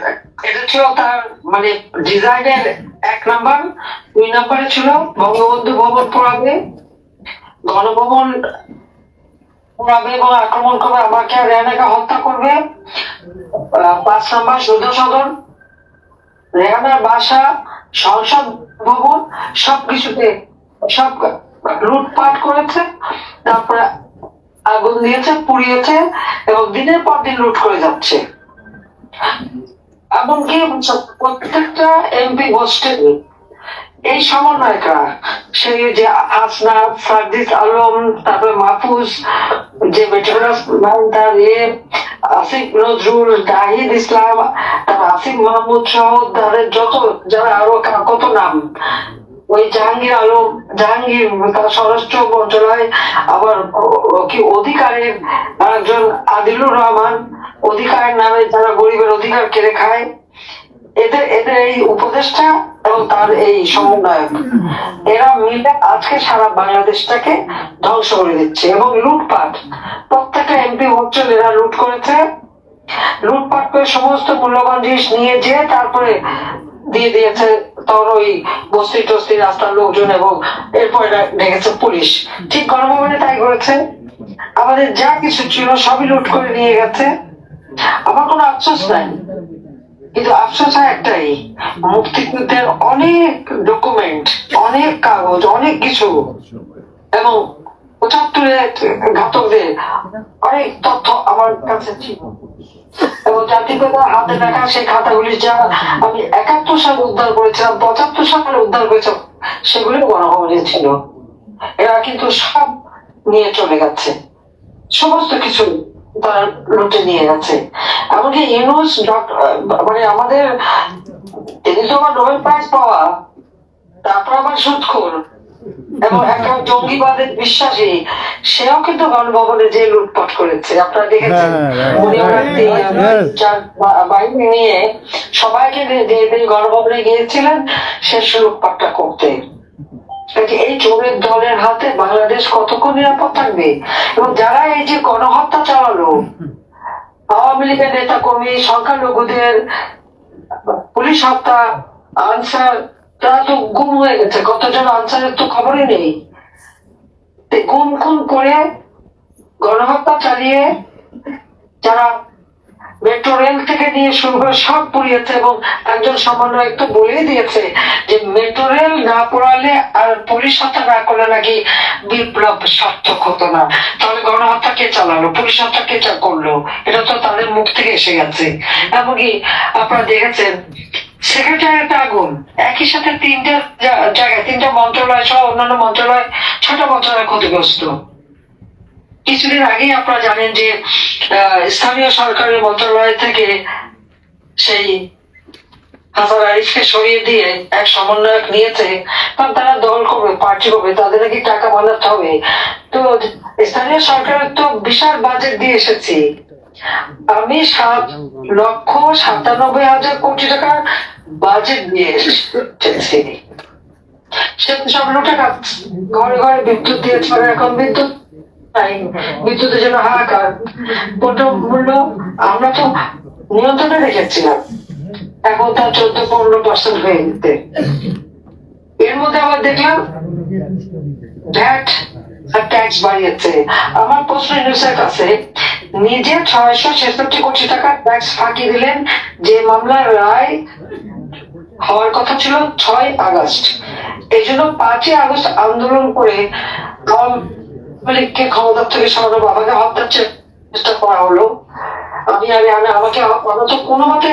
এটা ছিল তার মানে ডিজাইনের 1 নম্বর। 2 নম্বরে ছিল বঙ্গবন্ধু ভবন পোড়াবে, গণভবন পোড়াবে এবং আক্রমণ করবে, আমাকে রেহানাকে হত্যা করবে। 5 নম্বর সৌধ সদন, রেহানার বাসা, সংসদ ভবন, সবকিছুতে সব লুটপাট করেছে, তারপরে আগুন দিয়েছে, পুড়িয়েছে এবং দিনের পর দিন লুট করে যাচ্ছে। এমনকি প্রত্যেকটা এমপি গোষ্ঠীর এই সমন্বয়করা, সেই যে আসনাদ, সার্জিস আলম, তারপরে মাহফুজ, যে আসিফ নজরুল, জাহিদ ইসলাম, তারপর আসিফ মাহমুদ সহ তাদের যত যারা আরো কত নাম, ওই জাহাঙ্গীর আলম, জাহাঙ্গীর তার স্বরাষ্ট্র মন্ত্রণালয়, আবার কি অধিকারের একজন আদিলুর রহমান, অধিকারের নামে যারা গরিবের অধিকার কেড়ে খায়, এদের এই উপদেষ্টা এবং তার এই সমন্বয়ক, এরা মিলে আজকে সারা বাংলাদেশটাকে ধ্বংস করে দিচ্ছে। এবং লুটপাট, প্রত্যেকটা এমপি হোটেল এরা লুট করেছে, লুটপাট করে সমস্ত মূল্যবান জিনিস নিয়ে যেয়ে তারপরে দিয়ে দিয়েছে তোর ওই বস্তি টস্তি রাস্তার লোকজন, এবং এরপরে ডেকেছে পুলিশ। ঠিক গণভবনে তাই করেছে, আমাদের যা কিছু ছিল সবই লুট করে নিয়ে গেছে। আমার কোনো আফসোস নাই, কিন্তু আফসোস হয় একটাই, মুক্তিযুদ্ধের অনেক ডকুমেন্ট, অনেক কাগজ, অনেক কিছু এবং ৭৫-এর ঘাতকদের অনেক তথ্য আমার কাছে ছিল, এবং জাতিগত হাতে রাখা সেই খাতাগুলি যা আমি ৭১ সালে উদ্ধার করেছিলাম, ৭৫ সালে উদ্ধার করেছিলাম, সেগুলো গণভবনে ছিল। এরা কিন্তু সব নিয়ে চলে গেছে, সমস্ত কিছু তারা লুটে নিয়ে গেছে। এমনকি ইউনুস মানে আমাদের নোবেল প্রাইজ পাওয়া, তারপর আবার সুদখোর এবং একটা জঙ্গিবাদের বিশ্বাসী, সেও কিন্তু গণভবনে যে লুটপাট করেছে আপনারা দেখেছেন। উনি বাহিনী নিয়ে সবাইকে গণভবনে গিয়েছিলেন শেষ লুটপাটটা করতে। এই চোরের দলের হাতে বাংলাদেশ কতক্ষণ নিরাপদ থাকবে? এবং যারা এই যে গণহত্যা চালালো, আওয়ামী লীগের নেতা কর্মী, সংখ্যালঘুদের পুলিশ হত্যা, আনসার, তারা তো গুম হয়ে গেছে, কতজন আনসারের তো খবরই নেই। গুম খুন করে গণহত্যা চালিয়ে যারা মেট্রো রেল থেকে নিয়ে শুরু করে সব পুড়িয়েছে, এবং একজন সমন্বয়ক তো বলেই দিয়েছে যে মেট্রো রেল না পোড়ালে আর পুলিশ হত্যা না করলে নাকি বিপ্লব সার্থক হতো না। তাহলে গণহত্যা কে চালালো, পুলিশ হত্যা কে করলো? এটা তো তাদের মুখ থেকে এসে গেছে। এমনকি আপনারা দেখেছেন সেক্রেটারিয়েট আগুন, একই সাথে তিনটা জায়গায়, তিনটা মন্ত্রণালয় সহ অন্যান্য মন্ত্রণালয়, ৬টা মন্ত্রণালয় ক্ষতিগ্রস্ত। কিছুদিন আগেই আপনারা জানেন যে স্থানীয় সরকারের মন্ত্রণালয় থেকে সেই হাসান আরিফকে সরিয়ে দিয়ে এক সমন্বয়ক নিয়েছে, কারণ তারা দল করবে, পার্টি করবে, তাদের নাকি টাকা বানাতে হবে। তো স্থানীয় সরকারের তো বিশাল বাজেট দিয়ে এসেছি, আমি ৭,৯৭,০০০ কোটি টাকার বাজেট দিয়ে এসেছি। সে সব লুটে খাচ্ছে, ঘরে ঘরে বিদ্যুৎ দিয়েছে, এখন বিদ্যুৎ বিদ্যুতের জন্য হাহাকার। মূল্য আমরা তো নিয়ন্ত্রণে রেখেছিলাম, এখন তার ১৪-১৫% হয়ে যেতে। এর মধ্যে আবার দেখলাম ভ্যাট আর ট্যাক্স বাড়িয়েছে। আমার প্রশ্ন ইউনুসের কাছে, নিজে ৬৬৬ কোটি টাকা ট্যাক্স ফাঁকি দিলেন, যে মামলার রায় হওয়ার কথা ছিল ৬ আগস্ট। এই জন্য ৫ আগস্ট আন্দোলন করে লীগকে ক্ষমতা থেকে সরানো, বাবাকে হত্যার চেষ্টা করা হলো। আমাকে কোনো মতে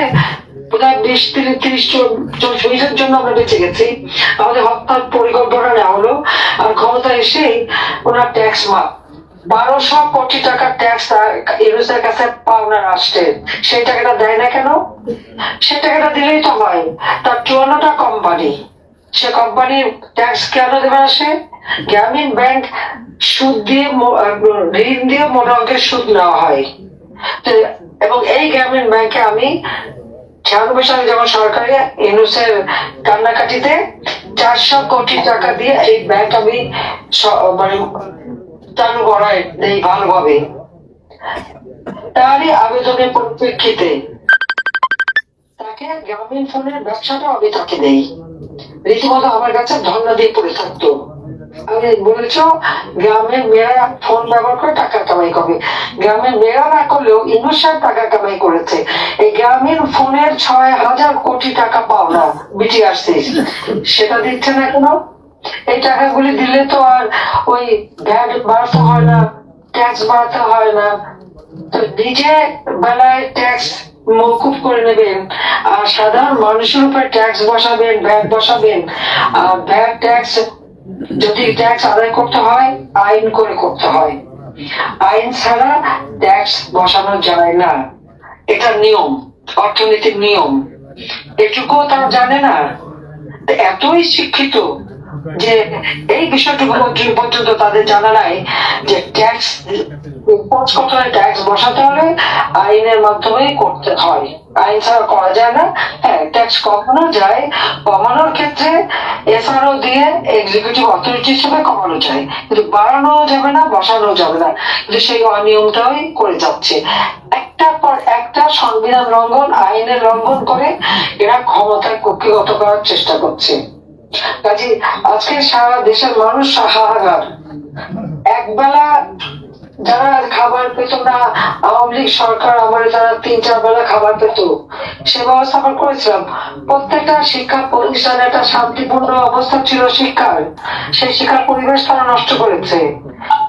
প্রায় ২০-৩০ জন শহীদের জন্য আমরা বেঁচে গেছি, আমাদের হত্যার পরিকল্পনা নেওয়া হলো। আর ক্ষমতা এসেই ওনার ট্যাক্স মাপ ১২০০ কোটি টাকা ট্যাক্স ইউনুসের কাছে পাওনা রাষ্ট্রের, সেই টাকাটা দেয় না কেন? সেই টাকাটা দিলেই তো হয়। তার ৫৪টা কোম্পানি, সে কোম্পানির ট্যাক্স কেন দেবে না? সে গ্রামীণ ব্যাংক সুদ দিয়ে, ঋণ দিয়ে মোটা অঙ্কের সুদ নেওয়া হয়। এবং এই গ্রামীণ ব্যাংকে আমি ৯৬ সালে যখন সরকারি ইউনুসের কান্নাকাটিতে ৪০০ কোটি টাকা দিয়ে এই ব্যাংক আমি মানে চালু করাই এই ভালোভাবে। তারই আবেদনের পরিপ্রেক্ষিতে তাকে গ্রামীণ ফোনের ব্যবসাটা আমি তাকে দেই, রীতিমতো আমার কাছে ধর্ণা দিয়ে পড়ে থাকতো। আমি বলেছ গ্রামের মেয়েরা ফোন ব্যবহার করে টাকা কামাই করবে, গ্রামের মেয়েরা না করলেও ইউনুস সাহেব টাকা কামাই করেছে। এই গ্রামীণ ফোনের ৬,০০০ কোটি টাকা পাওনা বিটিআরসি, সেটা দিচ্ছে না কেন? এই টাকাগুলি দিলে তো আর ওই ভ্যাট বাড়াতে হয় না, ট্যাক্স বাড়াতে হয় না। তো নিজে বেলায় ট্যাক্স মৌকুফ করে নেবেন, আর সাধারণ মানুষের উপরে ট্যাক্স বসাবেন, ভ্যাট বসাবেন। আর ভ্যাট ট্যাক্স যদি ট্যাক্স আদায় করতে হয়, আইন করে করতে হয়, আইন ছাড়া ট্যাক্স বসানো যায় না। এটা নিয়ম, অর্থনীতির নিয়ম। এটুকু তারা জানে না, এতই শিক্ষিত যে এই বিষয়টুকু পর্যন্ত তাদের জানা নাই যে ট্যাক্স বসাতে হলে আইনের মাধ্যমেই করতে হয়। আইন ছাড়া করা যায় না। হ্যাঁ, ট্যাক্স কমানো যায়, কমানোর ক্ষেত্রে এসআরও দিয়ে এক্সিকিউটিভ অথরিটি হিসেবে কমানো যায়, কিন্তু বাড়ানো যাবে না, বসানো যাবে না, কিন্তু সেই অনিয়মটাই করে যাচ্ছে। একটার পর একটা সংবিধান লঙ্ঘন, আইনের লঙ্ঘন করে এরা ক্ষমতায় কক্ষিগত করার চেষ্টা করছে। কাজে আজকে সারা দেশের মানুষ হাহাকার। একবেলা যারা খাবার পেত না, আওয়ামী লীগ সরকার আমলে যারা 3-4 বেলা খাবার পেত, সে ব্যবস্থা আমরা করেছিলাম। প্রত্যেকটা শিক্ষা প্রতিষ্ঠানে একটা শান্তিপূর্ণ অবস্থা ছিল শিক্ষার, সেই শিক্ষার পরিবেশ তারা নষ্ট করেছে।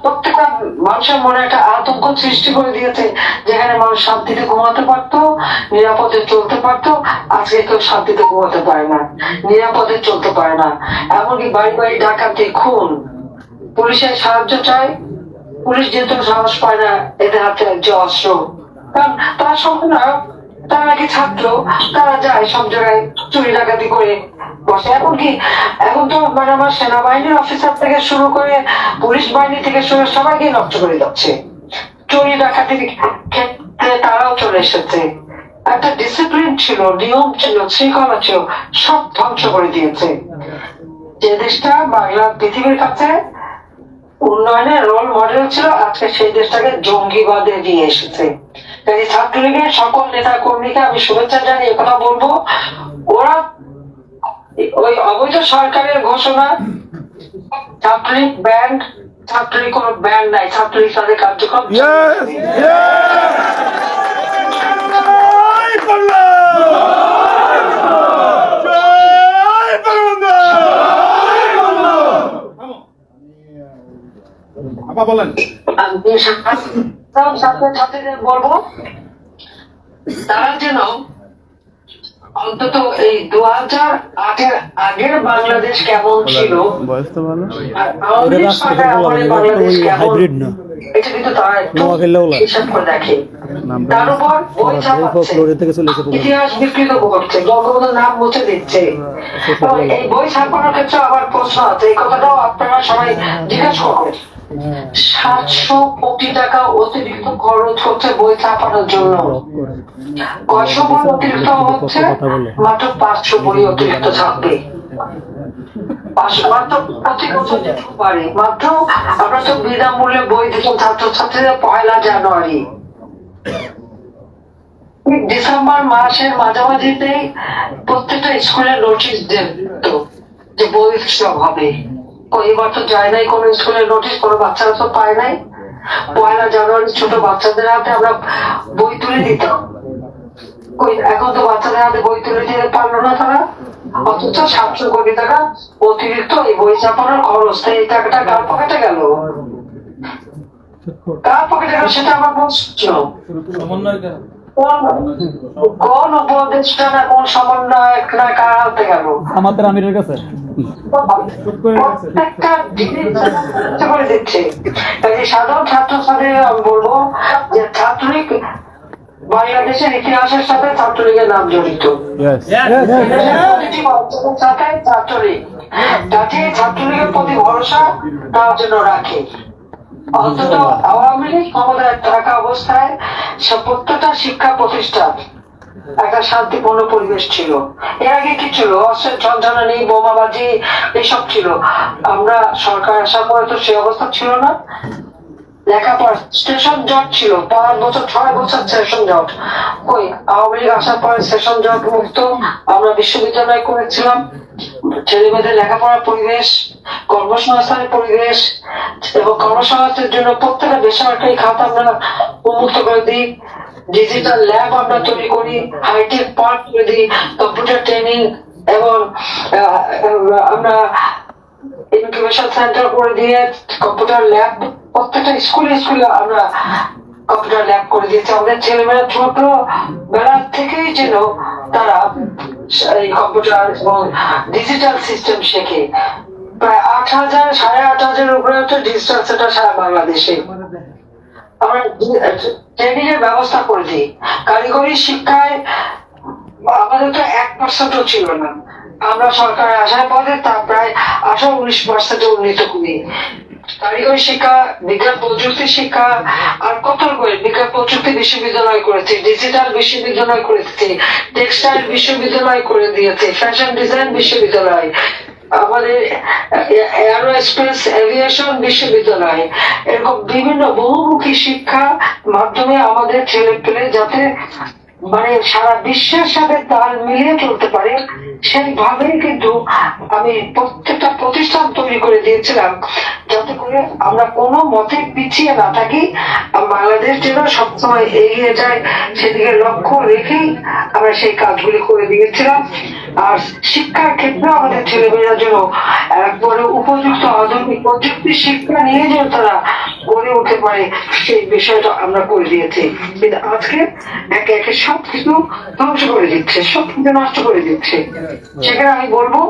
প্রত্যেকটা মানুষের মনে একটা আতঙ্ক সৃষ্টি করে দিয়েছে, যেখানে মানুষ শান্তিতে ঘুমাতে পারতো, নিরাপদে চলতে পারতো। আজকে কেউ শান্তিতে ঘুমাতে পারে না, নিরাপদে চলতে পারে না। এমনকি বাড়ি বাড়ি ডাকাতি, খুন, পুলিশের সাহায্য চায়, পুলিশ যেহেতু সাহস পায় না এদের হাতে যে অস্ত্র, কারণ তারা সম্পূর্ণ, তারা নাকি ছাত্র, তারা যায় সব জায়গায় চুরি ডাকাতি করে বসে। এমনকি এখন তো মানে আমার সেনাবাহিনীর অফিসার থেকে শুরু করে পুলিশ বাহিনী থেকে শুরু সবাইকে নষ্ট করে যাচ্ছে। চুরি ডাকাতির ক্ষেত্রে তারাও চলে এসেছে। একটা ডিসিপ্লিন ছিল, নিয়ম ছিল, শৃঙ্খলা ছিল, সব ধ্বংস করে দিয়েছে। যে দেশটা বাংলা পৃথিবীর কাছে উন্নয়নের রোল মডেল ছিল, আজকে সেই দেশটাকে জঙ্গিবাদে নিয়ে এসেছে। কাজে ছাত্রলীগের সকল নেতা কর্মীকে আমি শুভেচ্ছা জানিয়ে কথা বলবো, ওরা ওই অবৈধ সরকারের ঘোষণা ছাত্রলীগ ব্যান্ড, ছাত্রলীগ কোন ব্যান্ড নাই, ছাত্রলীগ তাদের কার্যক্রম ছাত্রছাত্রীদের বলবো তারা যেন অন্তত এই 2008-এর আগের বাংলাদেশ কেমন ছিল, বাংলাদেশ কেমন, এটা কিন্তু তারা একটু হিসাব করে দেখে। তার উপর বই ছাপাচ্ছে, ইতিহাস বিকৃত করছে, বঙ্গবন্ধুর নাম মুছে দিচ্ছে। এই বই ছাপানোর ক্ষেত্রে আবার প্রশ্ন আছে, এই কথাটাও আপনারা সবাই জিজ্ঞাসা করবেন। 700 কোটি টাকা অতিরিক্ত খরচ হচ্ছে বই ছাপানোর জন্য। কয়শো বই অতিরিক্ত হচ্ছে, মাত্র 500 বই অতিরিক্ত ছাপবে। মাত্র প্রতি বছর যেটুকু পারে, মাত্র আমরা তো বিনামূল্যে বই দিতাম ছাত্রছাত্রীদের 1 জানুয়ারি। ডিসেম্বর মাসের মাঝামাঝিতে প্রত্যেকটা স্কুলে নোটিশ দিত যে বই স্টক হবে। এবার তো যায় নাই কোন স্কুলে নোটিশ, কোনো বাচ্চারা তো পায় নাই। 1 জানুয়ারি ছোট বাচ্চাদের হাতে আমরা বই তুলে দিতাম, এখন তো বাচ্চাদের হাতে বই তুলে দিতে পারলো না তারা। অথচ 700 কোটি টাকা অতিরিক্ত এই বই ছাপানোর খরচ, এই টাকাটা কার পকেটে গেল, কার পকেটে গেল সেটা আমার প্রশ্ন। কোন উপদেষ্টা না কোন সমন্বয়ক না কার হাতে গেল? আমাদের আমিরের কাছে সাধারণ ছাত্রছাত্রীরা আমি বলবো যে ছাত্রলীগ বাংলাদেশের ইতিহাসের সাথে ছাত্রলীগের নাম জড়িত, সাথে ছাত্রলীগ, যাতে ছাত্রলীগের প্রতি ভরসা তার জন্য রাখে। অন্তত আওয়ামী লীগ ক্ষমতায় থাকা অবস্থায় প্রত্যেকটা শিক্ষা প্রতিষ্ঠান একটা শান্তিপূর্ণ পরিবেশ ছিল। এর আগে কি ছিল? অস্ত্রের ঝঞ্ঝানি, বোমাবাজি এসব ছিল। আমরা সরকার আসার পরে তো সে অবস্থা ছিল না। লেখাপড়া স্টেশন জট ছিল, 5 বছর 6 বছর সেশন জট। কই আওয়ামী লীগ আসার পরে সেশন জট মুক্ত আমরা বিশ্ববিদ্যালয় করেছিলাম। ছেলে মেয়েদের লেখাপড়ার পরিবেশ, কর্মসংস্থানের পরিবেশ এবং কর্মসংস্থানের জন্য প্রত্যেকটা বেসরকারি খাত আমরা উন্মুক্ত করে দিই। ডিজিটাল ল্যাব আমরা তৈরি করি, হাইটেক পার্ক করে দিই, কম্পিউটার ট্রেনিং এবং আমরা ইনকিউবেশন সেন্টার করে দিয়ে কম্পিউটার ল্যাব প্রত্যেকটা স্কুলে স্কুলে আমরা কম্পিউটার ল্যাব করে দিয়েছি। আমাদের ছেলেমেয়েরা ছোট বেলা থেকেই যেন তারা এই কম্পিউটার এবং ডিজিটাল সিস্টেম শেখে। প্রায় 8,000 8,500 উপরে হচ্ছে ডিজিটাল সেন্টার সারা বাংলাদেশে। আমরা ট্রেনিং এর ব্যবস্থা করে দিই। কারিগরি শিক্ষায় আমাদের তো 1% ছিল না, আমরা সরকার আসার পরে তা প্রায় 18-19% উন্নীত করি। কারিগরি শিক্ষা, বিজ্ঞান প্রযুক্তি শিক্ষা, আর কত রকমের বিজ্ঞান প্রযুক্তি বিশ্ববিদ্যালয় করেছে, ডিজিটাল বিশ্ববিদ্যালয় করেছে, টেক্সটাইল বিশ্ববিদ্যালয় করে দিয়েছে, ফ্যাশন ডিজাইন বিশ্ববিদ্যালয়, আমাদের এয়ারোস্পেস এভিয়েশন বিশ্ববিদ্যালয়, এরকম বিভিন্ন বহুমুখী শিক্ষা মাধ্যমে আমাদের ছেলে পেলে যাতে মানে সারা বিশ্বের সাথে তাল মিলিয়ে চলতে পারে সেইভাবেই কিন্তু আমি প্রত্যেকটা প্রতিষ্ঠান তৈরি করে দিয়েছিলাম, যাতে করে আমরা কোনো মতে পিছিয়ে না থাকি, বাংলাদেশ যেন সবসময় এগিয়ে যায় সেদিকে লক্ষ্য রেখেই আমরা সেই কাজগুলি করে দিয়েছিলাম। আর শিক্ষার ক্ষেত্রে আমাদের ছেলেমেয়েরা যেন একবারে উপযুক্ত আধুনিক প্রযুক্তি শিক্ষা নিয়ে যেন তারা গড়ে উঠতে পারে সেই বিষয়টা আমরা করে দিয়েছি। কিন্তু আজকে একে একে সবকিছু ধ্বংস করে দিচ্ছে, সবকিছু নষ্ট করে দিচ্ছে। সেখানে আমি বলবো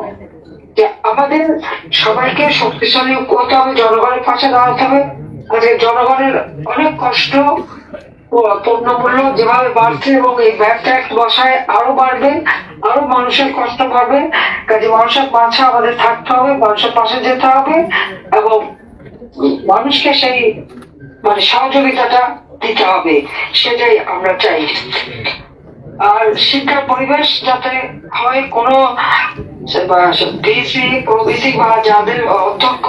যে আমাদের সবাইকে শক্তিশালী করতে হবে, জনগণের পাশে দাঁড়াতে হবে। আজকে জনগণের অনেক কষ্ট, পণ্যমূল্য যেভাবে বাড়ছে এবং এই ভ্যাট ট্যাক্স বসায় আরো বাড়বে, আরো মানুষের কষ্ট বাড়বে। কাজে মানুষের পাশে আমাদের থাকতে হবে, মানুষের পাশে যেতে হবে এবং মানুষকে সেই মানে সহযোগিতাটা দিতে হবে, সেটাই আমরা চাই। আর শিক্ষার পরিবেশ যাতে হয় কোনো ডিসি প্রভিসি বা যাদের অধ্যক্ষ,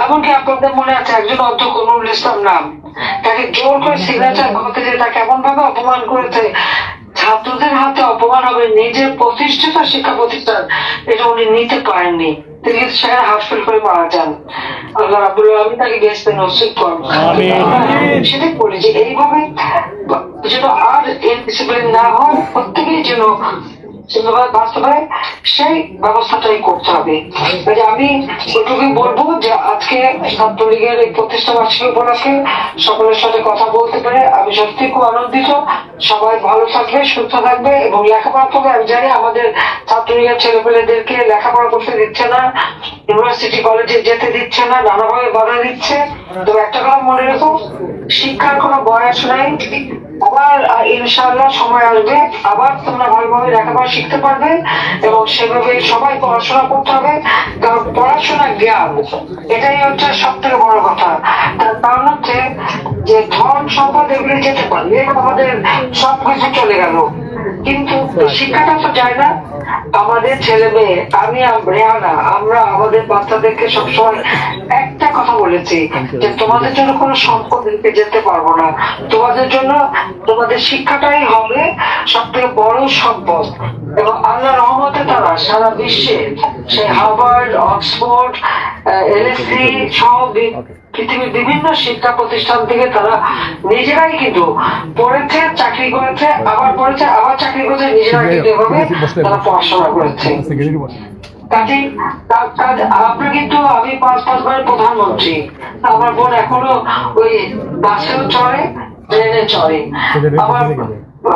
এমনকি আপনাদের মনে আছে একজন অধ্যক্ষ নুরুল ইসলাম নাম, তাকে জোর করে সিগনেচার করতে যে তাকে এমন ভাবে অপমান করেছে, ছাত্রদের হাতে অপমান হবে, নিজের প্রতিষ্ঠিত শিক্ষা প্রতিষ্ঠান এটা উনি নিতে পারেননি, তিনি সেখানে হাসপাতাল করে মারা যান। আল্লাহ রাব্বুল আলামিন তাকে বেহেশতে নসিব করুন। সেটাই বলি যে এইভাবে যেন আর ইনডিসিপ্লিন না হয়, প্রত্যেকেই যেন বাস্তবায় সেই ব্যবস্থাটাই করতে হবে। আমি এটুকুই বলবো যে আজকে ছাত্রলীগের এই প্রতিষ্ঠা বার্ষিকী উপলক্ষে সকলের সাথে কথা বলতে পেরে আমি সত্যি খুব আনন্দিত। সবাই ভালো থাকবে, সুস্থ থাকবে এবং লেখাপড়া করবে। আমি জানি আমাদের ছাত্রলীগের ছেলেপেলেদেরকে লেখাপড়া করতে দিচ্ছে না, ইউনিভার্সিটি কলেজে যেতে দিচ্ছে না, নানাভাবে বাধা দিচ্ছে। তো একটা কথা মনে রেখো, শিক্ষার কোনো বয়স নাই। আবার ইনশাআল্লাহ সময় আসবে, আবার তোমরা ভালোভাবে লেখাপড়া শিখতে পারবে এবং সেভাবে সবাই পড়াশোনা করতে হবে। কারণ পড়াশোনা জ্ঞান, এটাই হচ্ছে সব থেকে বড় কথা। তার কারণ হচ্ছে যে ধন সম্পদ এগুলি যেতে পারবে, আমাদের সবকিছু চলে গেল, কিন্তু শিক্ষাটা তো যায় না। আমাদের ছেলে মেয়ে, আমি রেহানা, আমরা আমাদের বাচ্চাদেরকে সবসময় একটা কথা বলেছি যে তোমাদের জন্য কোনো সম্পদ রেখে যেতে পারবো না, তোমাদের জন্য তোমাদের শিক্ষাটাই হবে সব থেকে বড় সম্পদ। এবং আল্লাহ রহমতে তারা সারা বিশ্বে সেই হার্ভার্ড, অক্সফোর্ড, এলএসসি সহ পৃথিবীর বিভিন্ন শিক্ষা প্রতিষ্ঠান থেকে তারা নিজেরাই কিন্তু পড়েছে, চাকরি করেছে, আবার পড়েছে, আবার চাকরি করেছে, নিজেরা কিন্তু এভাবে তারা পড়াশোনা করেছে। কাজেই আমরা কিন্তু আমি 5 বারের প্রধানমন্ত্রী, আমার বোন এখনো ওই বাসেও চড়ে, ট্রেনে চড়ে। আমার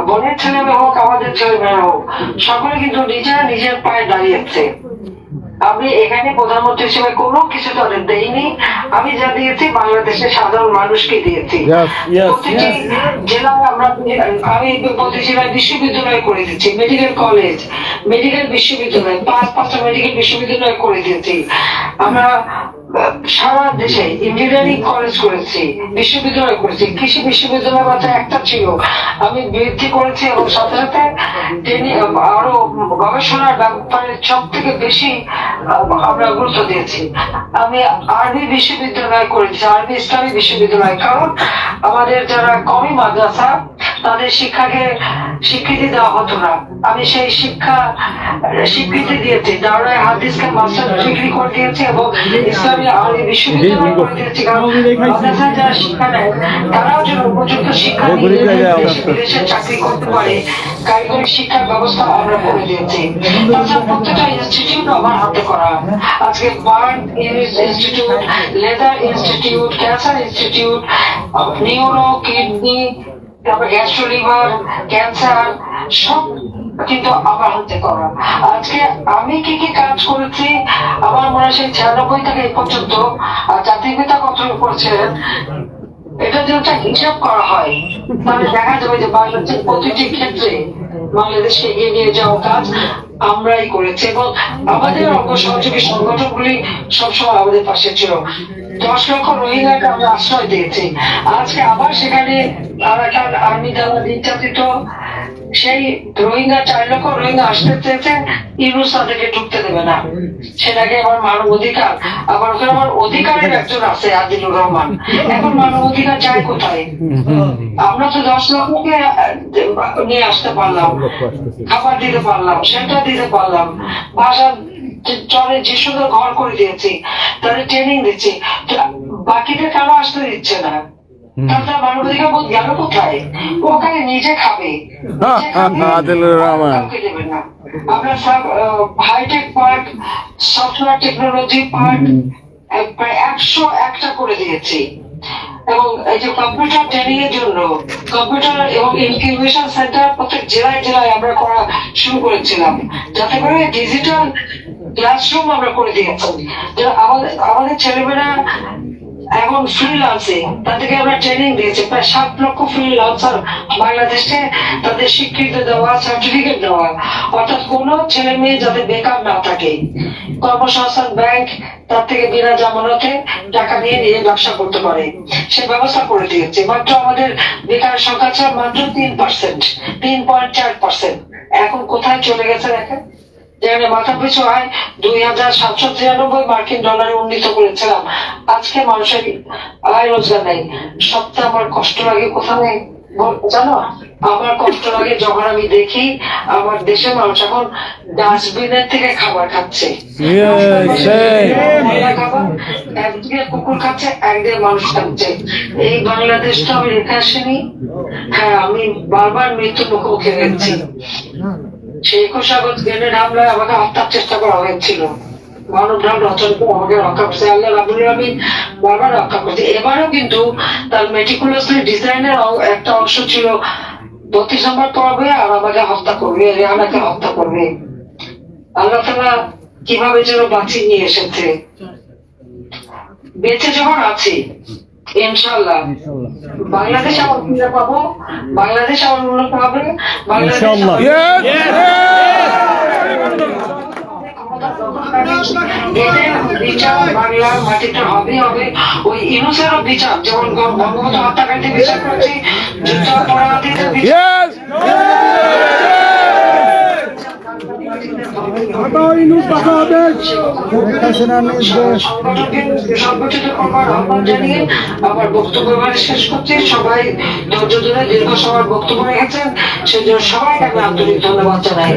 বোনের ছেলে মেয়ে হোক, আমাদের ছেলে মেয়ে হোক, সকলে কিন্তু নিজেরা নিজের পায়ে দাঁড়িয়েছে। আমি এখানে প্রধানমন্ত্রী হিসেবে কোনো কিছু তাদের দেইনি, আমি যা দিয়েছি বাংলাদেশের সাধারণ মানুষকে দিয়েছি। প্রতিটি জেলায় আমি প্রতি জেলায় বিশ্ববিদ্যালয় করে দিচ্ছি, মেডিকেল কলেজ, মেডিকেল বিশ্ববিদ্যালয়, 5-5টা মেডিকেল বিশ্ববিদ্যালয় করে দিয়েছি। আমরা সারা দেশে ইঞ্জিনিয়ারিং কলেজ করেছি, বিশ্ববিদ্যালয় করেছি, কৃষি বিশ্ববিদ্যালয় মাত্র একটা ছিল, আমি বৃদ্ধি করেছি এবং সাথে সাথে আরো গবেষণার ব্যাপারে সব থেকে বেশি আমরা গুরুত্ব দিয়েছি। আমি আরবি বিশ্ববিদ্যালয় করেছি, আরবি ইসলামী বিশ্ববিদ্যালয়, কারণ আমাদের যারা কমি মাদ্রাসা তাদের শিক্ষাকে স্বীকৃতি দেওয়া হতো না, আমি সেই শিক্ষা স্বীকৃতি দিয়েছি, দারুল হাদিসকে মাস্টার ডিগ্রি করে দিয়েছি এবং ইসলামী আরবি বিশ্ববিদ্যালয় করে দিয়েছি। কারণ মাদ্রাসায় যারা শিক্ষা নেয় তারাও যেন উপযুক্ত শিক্ষা নিয়ে বিদেশে চাকরি করতে পারে, কারিগরি শিক্ষার ব্যবস্থা আমরা করে দিয়েছি। তাছাড়া প্রত্যেকটা ইনস্টিটিউট আমার হাতে করা। আজকে burn institute, leather institute, cancer institute, neuro, kidney, তারপর গ্যাস্ট্রো লিভার, ক্যান্সার সব কিন্তু আমার হাতে করা। আজকে আমি কি কি কাজ করেছি আমার মনে হয় সেই 96 থেকে এই পর্যন্ত জাতির পিতা কত করছিলেন, এটা যদি একটা হিসাব করা হয় তাহলে দেখা যাবে যে বাংলাদেশের প্রতিটি ক্ষেত্রে বাংলাদেশকে এগিয়ে নিয়ে যাওয়া কাজ আমরাই করেছি এবং আমাদের অঙ্গ সহযোগী সংগঠনগুলি সবসময় আমাদের পাশে ছিল। 10 লক্ষ রোহিঙ্গাকে আমরা আশ্রয় দিয়েছি। আজকে আবার সেখানে আরাকান আর্মি দ্বারা নির্যাতিত সেই রোহিঙ্গা 4 লক্ষ রোহিঙ্গা আসতে চেয়েছে, ইউনুস তাদেরকে ঢুকতে দেবে না। সেটাকে আমার মানব অধিকার, আবার ওখানে আমার অধিকারের একজন আছে আদিলুর রহমান। এখন মানব অধিকার যায় কোথায়? আমরা তো 10 লক্ষকে নিয়ে আসতে পারলাম, খাবার দিতে পারলাম, সেটা দিতে পারলাম, ভাষা চরে যে সুন্দর ঘর করে দিয়েছি, তাদের ট্রেনিং দিচ্ছি, বাকিদের কেন আসতে দিচ্ছে না? তার মানবাধিকার বোধ গেল কোথায়? ওখানে নিজে খাবে, কাউকে দেবে না। আমরা সব hitech park, software technology park প্রায় 101টা করে দিয়েছি। এবং এই যে কম্পিউটার ট্রেনিং এর জন্য কম্পিউটার এবং ইনকিউবেশন সেন্টার প্রত্যেক জেলায় জেলায় আমরা করা শুরু করেছিলাম, যাতে করে ডিজিটাল ক্লাসরুম আমরা করে দিয়েছি। আমাদের ছেলেমেয়েরা এখন ফ্রিল্যান্সিং, তাদেরকে আমরা ট্রেনিং দিয়েছি। প্রায় 7 লক্ষ ফ্রিল্যান্সার বাংলাদেশে, তাদের স্বীকৃতি দেওয়া, সার্টিফিকেট দেওয়া, অর্থাৎ কোন ছেলে মেয়ে যাতে বেকার না থাকে। কর্মসংস্থান ব্যাংক তার থেকে বিনা জামানতে টাকা নিয়ে নিয়ে ব্যবসা করতে পারে, সে ব্যবস্থা করে দিয়েছে। মাত্র আমাদের বেকার সংখ্যা ছিল মাত্র 3%, 3.4%। এখন কোথায় চলে গেছে দেখেন। যেখানে মাথা পিছু আয় 2793 মার্কিন ডলারে উন্নীত করেছিলাম, আজকে মানুষের আয় রোজগার নেই। সবচেয়ে আমার কষ্ট লাগে কোথায় জানো? আমার কষ্ট লাগে যখন আমি দেখি আমার দেশের মানুষ এখন ডাস্টবিনের থেকে খাবার খাচ্ছে। একদিকে কুকুর খাচ্ছে, একদিকে মানুষ খাচ্ছে। এই বাংলাদেশ তো আমি রেখে আসিনি। হ্যাঁ, আমি বারবার মৃত্যু মুখোমুখি হয়েছি। সেই 21 আগস্ট গ্রেনেড হামলায় আমাকে হত্যার চেষ্টা করা হয়েছিল। মানব ঢাল রচন করে আমাকে রক্ষা করছে আল্লাহ রাব্বুল আলামিন, বারবার রক্ষা করছে। এবারও কিন্তু তার মেটিকুলাসলি ডিজাইনের একটা অংশ ছিল 32 নম্বর পড়বে আর আমাকে হত্যা করবে, রেহানাকে হত্যা করবে। আল্লাহ তাআলা কিভাবে যেন বাঁচিয়ে নিয়ে এসেছে। বেঁচে যখন আছি ইনশাআল্লাহ বাংলাদেশ আমার ফিরে পাবো, বাংলাদেশ আমার উন্নত হবে, বাংলাদেশ বিচার বাংলার মাটিতে হবে হবে। ওই ইউনুসেরও বিচার, যেমন বঙ্গবন্ধু হত্যাকারীদের বিচার করছি, যুদ্ধাপরাধীদের বিচার সংগঠিত করবার আহ্বান জানিয়ে আমার বক্তব্য শেষ করছি। সবাই ধৈর্য ধরে দীর্ঘ সময় বক্তব্য রেখেছেন, সেজন্য সবাইকে আমি আন্তরিক ধন্যবাদ জানাই।